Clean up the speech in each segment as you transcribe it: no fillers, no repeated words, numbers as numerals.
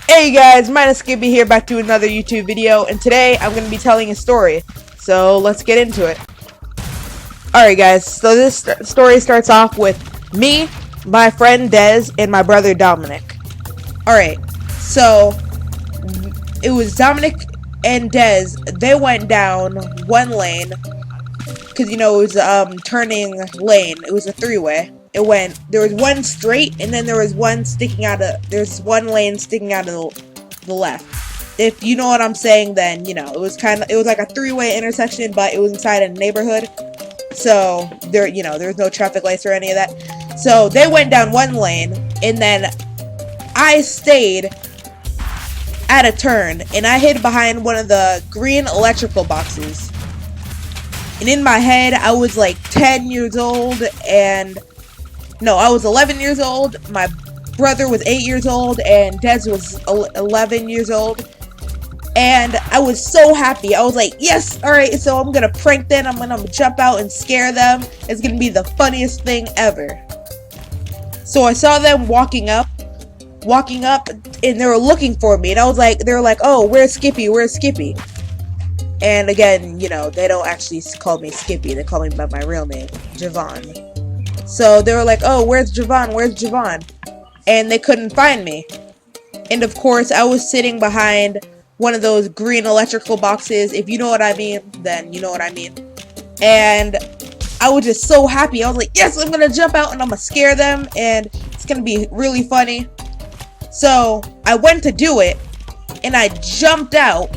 Hey guys, mine is Skippy here, back to another YouTube video, and today I'm going to be telling a story, so let's get into it. Alright guys, so this story starts off with me, my friend Dez, and my brother Dominic. Alright, so it was Dominic and Dez. They went down one lane, because it was turning lane. It was a three-way. There was one straight, and then there was one there's one lane sticking out of the left. If you know what I'm saying, then, it was like a three-way intersection, but it was inside a neighborhood. So, there was no traffic lights or any of that. So, they went down one lane, and then I stayed at a turn, and I hid behind one of the green electrical boxes. And in my head, I was like 10 years old, no, I was 11 years old, my brother was 8 years old, and Dez was 11 years old, and I was so happy. I was like, yes, alright, so I'm gonna prank them, I'm gonna jump out and scare them. It's gonna be the funniest thing ever. So I saw them walking up, and they were looking for me, and they were like, oh, where's Skippy, And again, they don't actually call me Skippy, they call me by my real name, Javon. So they were like, oh, where's Javon? And they couldn't find me. And of course, I was sitting behind one of those green electrical boxes. If you know what I mean, then you know what I mean. And I was just so happy. I was like, yes, I'm gonna jump out and I'm gonna scare them, and it's gonna be really funny. So I went to do it, and I jumped out.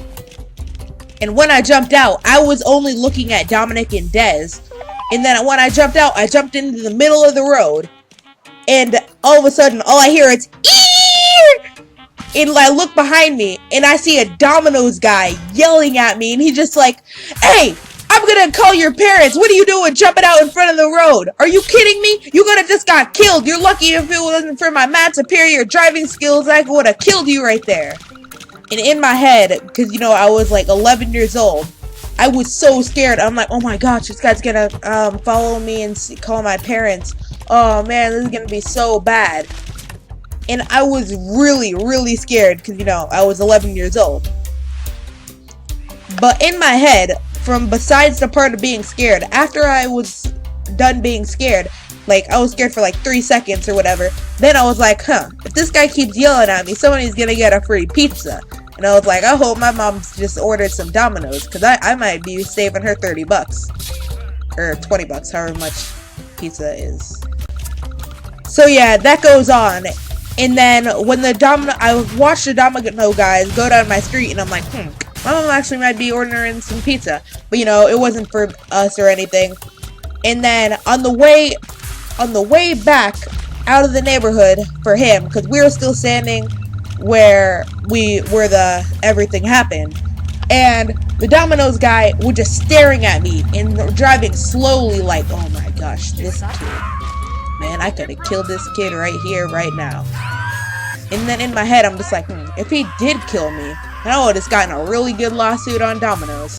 And when I jumped out, I was only looking at Dominic and Dez. And then when I jumped out, I jumped into the middle of the road. And all of a sudden, all I hear is, "Eeeeee!" And I look behind me, and I see a Domino's guy yelling at me. And he's just like, hey, I'm gonna call your parents. What are you doing jumping out in front of the road? Are you kidding me? You could have just got killed. You're lucky if it wasn't for my mad superior driving skills, I would have killed you right there. And in my head, because, I was like 11 years old, I was so scared. I'm like, oh my gosh, this guy's gonna follow me and call my parents. Oh man, this is gonna be so bad. And I was really, really scared because, I was 11 years old. But in my head, besides the part of being scared, after I was done being scared, I was scared for 3 seconds or whatever, then I was like, if this guy keeps yelling at me, somebody's gonna get a free pizza. And I was like, I hope my mom's just ordered some Domino's, because I might be saving her 30 bucks. Or 20 bucks, however much pizza is. So yeah, that goes on. And then when I watched the Domino guys go down my street, and I'm like, my mom actually might be ordering some pizza. But it wasn't for us or anything. And then on the way back out of the neighborhood for him, because we were still standing where everything happened, and the Domino's guy was just staring at me and driving slowly, like, oh my gosh, this kid, man, I could have killed this kid right here, right now. And then in my head, I'm just like, if he did kill me, then I would have gotten a really good lawsuit on Domino's.